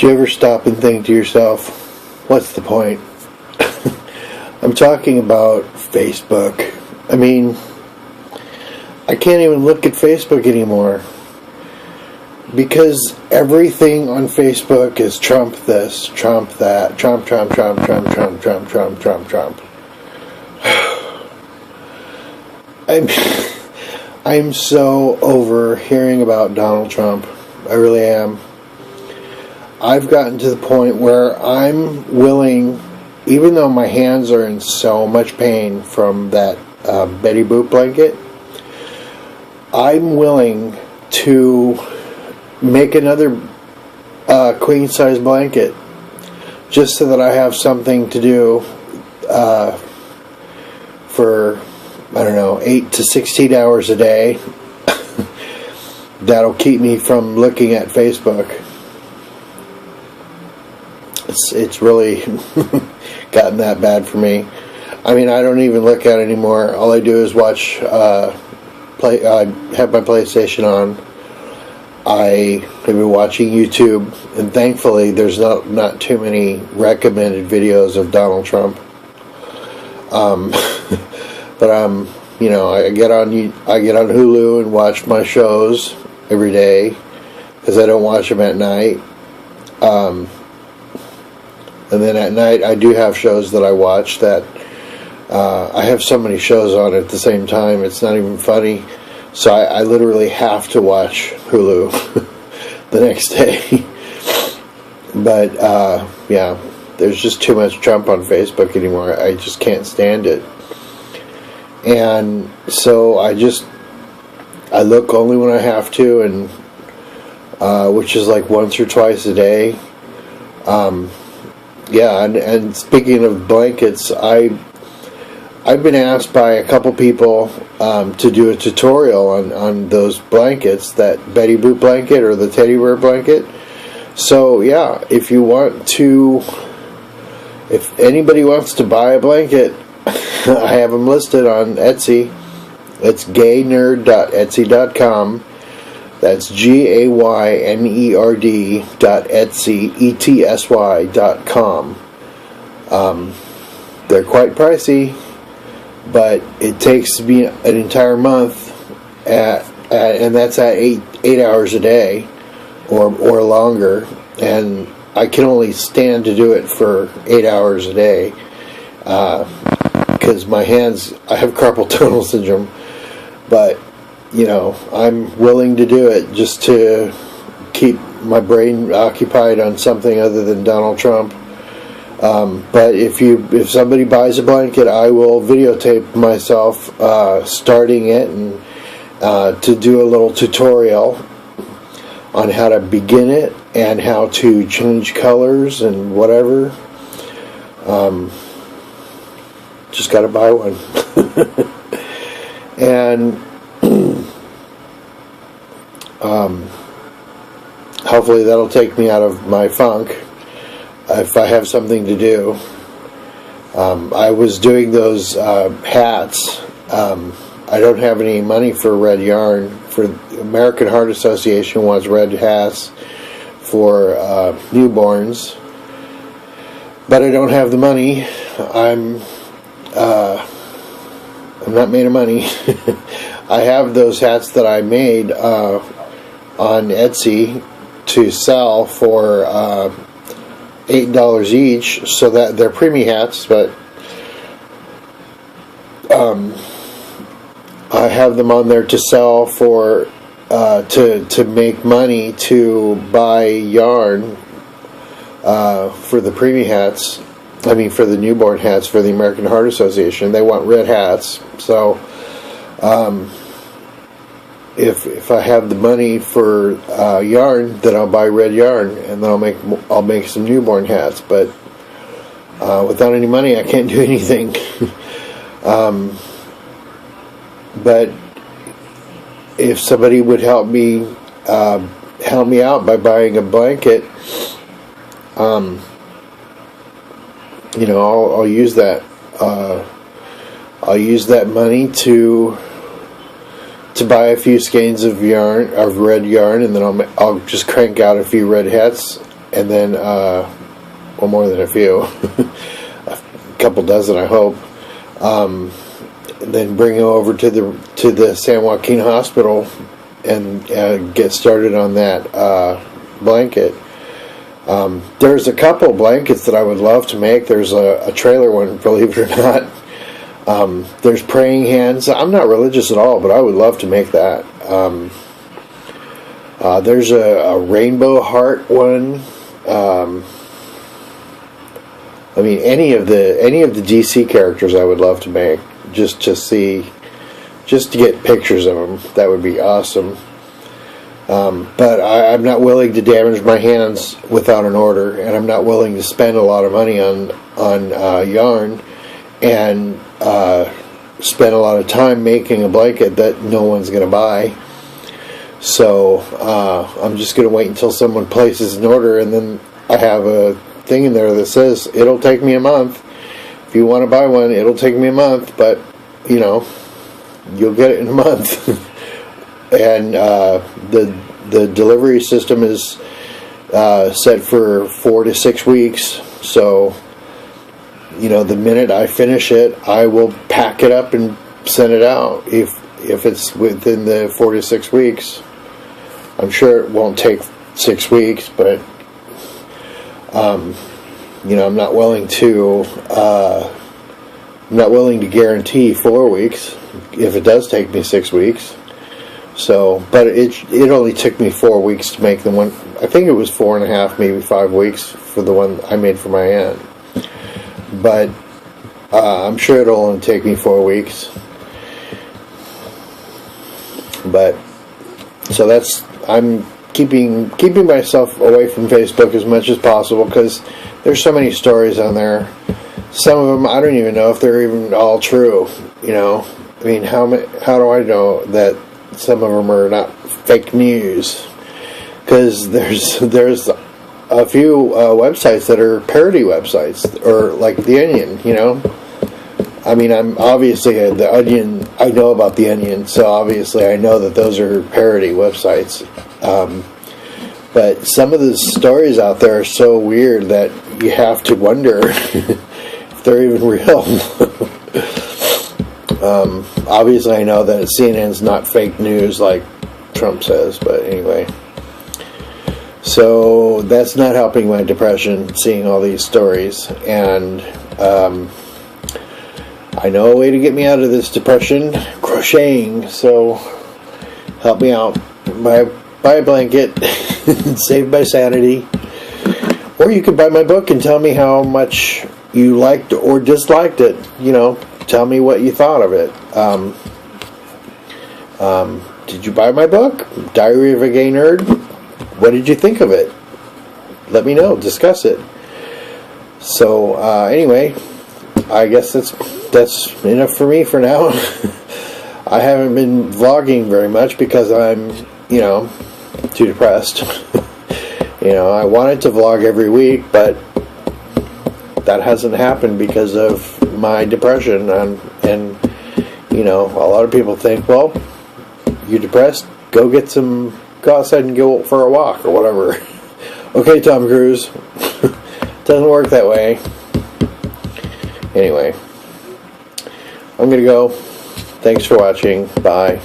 Do you ever stop and think to yourself, what's the point? I'm talking about Facebook. I mean, I can't even look at Facebook anymore because everything on Facebook is Trump this, Trump that, Trump, Trump, Trump, Trump, Trump, Trump, Trump, Trump, Trump. I'm so over hearing about Donald Trump. I really am. I've gotten to the point where I'm willing, even though my hands are in so much pain from that Betty Boop blanket, I'm willing to make another queen size blanket just so that I have something to do for, I don't know, 8 to 16 hours a day. That'll keep me from looking at Facebook. It's really gotten that bad for me. I mean, I don't even look at it anymore. All I do is watch, I have my PlayStation on. I have been watching YouTube, and thankfully there's not too many recommended videos of Donald Trump. But I get on Hulu and watch my shows every day because I don't watch them at night. And then at night, I do have shows that I watch that I have so many shows on at the same time, it's not even funny. So I literally have to watch Hulu the next day. But, yeah, there's just too much Trump on Facebook anymore. I just can't stand it. And so I look only when I have to, and which is like once or twice a day. Yeah, and speaking of blankets, I've been asked by a couple people to do a tutorial on those blankets, that Betty Boop blanket or the teddy bear blanket. So yeah, if anybody wants to buy a blanket, I have them listed on Etsy. It's gaynerd.etsy.com. That's gaynerd.etsy.com. They're quite pricey, but it takes me an entire month and that's at 8 hours a day or longer, and I can only stand to do it for 8 hours a day because my hands, I have carpal tunnel syndrome, but I'm willing to do it just to keep my brain occupied on something other than Donald Trump. But if somebody buys a blanket, I will videotape myself starting it and to do a little tutorial on how to begin it and how to change colors and whatever. Just got to buy one. And hopefully that'll take me out of my funk if I have something to do. I was doing those hats. I don't have any money for red yarn. For the American Heart Association wants red hats for newborns, but I don't have the money. I'm not made of money. I have those hats that I made on Etsy to sell for $8 each, so that they're preemie hats, but I have them on there to sell for to make money to buy yarn for the preemie hats. I mean, for the newborn hats for the American Heart Association. They want red hats, so if I have the money for yarn, then I'll buy red yarn, and then I'll make some newborn hats. But without any money, I can't do anything. But if somebody would help me out by buying a blanket, I'll use that. I'll use that money to buy a few skeins of red yarn, and then I'll just crank out a few red hats and then well, more than a few, a couple dozen, I hope. Then bring him over to the San Joaquin Hospital and get started on that blanket. There's a couple blankets that I would love to make. There's a trailer one, believe it or not. There's praying hands. I'm not religious at all, but I would love to make that. There's a rainbow heart one. I mean, any of the DC characters I would love to make, just to get pictures of them. That would be awesome. But I'm not willing to damage my hands without an order, and I'm not willing to spend a lot of money on yarn and spend a lot of time making a blanket that no one's going to buy. So I'm just going to wait until someone places an order, and then I have a thing in there that says it'll take me a month. If you want to buy one, it'll take me a month, but you'll get it in a month. And the delivery system is set for 4 to 6 weeks. So the minute I finish it, I will pack it up and send it out. If it's within the 4 to 6 weeks, I'm sure it won't take 6 weeks, but I'm not willing to guarantee 4 weeks if it does take me 6 weeks. So, but it only took me 4 weeks to make the one. I think it was 4.5, maybe 5 weeks for the one I made for my aunt. But I'm sure it'll only take me 4 weeks. But so I'm keeping myself away from Facebook as much as possible because there's so many stories on there. Some of them I don't even know if they're even all true. I mean, how do I know that some of them are not fake news? Because there's a few websites that are parody websites, or like The Onion. I mean, I'm obviously The Onion. I know about The Onion, so obviously I know that those are parody websites. But some of the stories out there are so weird that you have to wonder if they're even real. Obviously, I know that CNN's not fake news like Trump says, but anyway. So that's not helping my depression, seeing all these stories. And I know a way to get me out of this depression: crocheting. So help me out. Buy a blanket, save my sanity. Or you could buy my book and tell me how much you liked or disliked it. Tell me what you thought of it. Did you buy my book, Diary of a Gay Nerd? What did you think of it? Let me know. Discuss it. So anyway, I guess that's enough for me for now. I haven't been vlogging very much because I'm, too depressed. I wanted to vlog every week, but that hasn't happened because of my depression. And a lot of people think, well, you're depressed, go outside and go for a walk or whatever. Okay, Tom Cruise. Doesn't work that way. Anyway, I'm going to go. Thanks for watching. Bye.